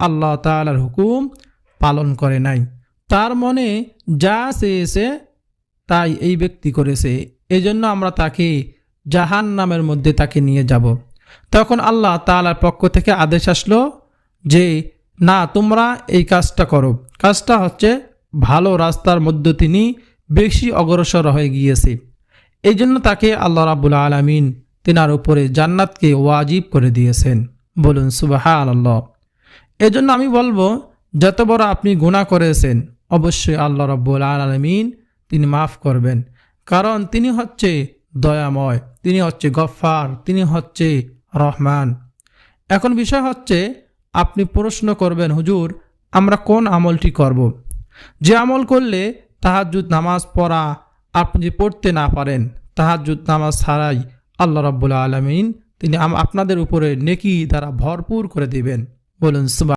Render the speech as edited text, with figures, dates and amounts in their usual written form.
আল্লাহ তাআলার হুকুম পালন করে নাই, তার মনে যা চেয়েছে তাই এই ব্যক্তি করেছে, এজন্য আমরা তাকে জাহান্নামের মধ্যে তাকে নিয়ে যাব। তখন আল্লাহ তাআলার পক্ষ থেকে আদেশ আসলো যে না, তোমরা এই কাজটা করো। কাজটা হচ্ছে ভালো রাস্তার মধ্যে তিনি বেশি অগ্রসর হয়ে গিয়েছে, এই জন্য তাকে আল্লাহ রাব্বুল আলামিন তিনার উপরে জান্নাতকে ওয়াজিব করে দিয়েছেন। বলুন সুবহানাল্লাহ। এজন্য আমি বলবো, যত বড় আপনি গুনাহ করেছেন অবশ্যই আল্লাহ রাব্বুল আলামিন তিনি মাফ করবেন, কারণ তিনি হচ্ছে দয়াময়, তিনি হচ্ছে গফফার, তিনি হচ্ছে রহমান। এখন বিষয় হচ্ছে আপনি প্রশ্ন করবেন, হুজুর আমরা কোন আমলটি করব? যে আমল করলে তাহাজ্জুদ নামাজ পড়া আপনি পড়তে না পারেন, তাহাজ্জুদ নামাজ ছাড়াই আল্লাহ রাব্বুল আলামিন তিনি আপনাদের উপরে নেকি দ্বারা ভরপুর করে দিবেন। বলুন সুবহান।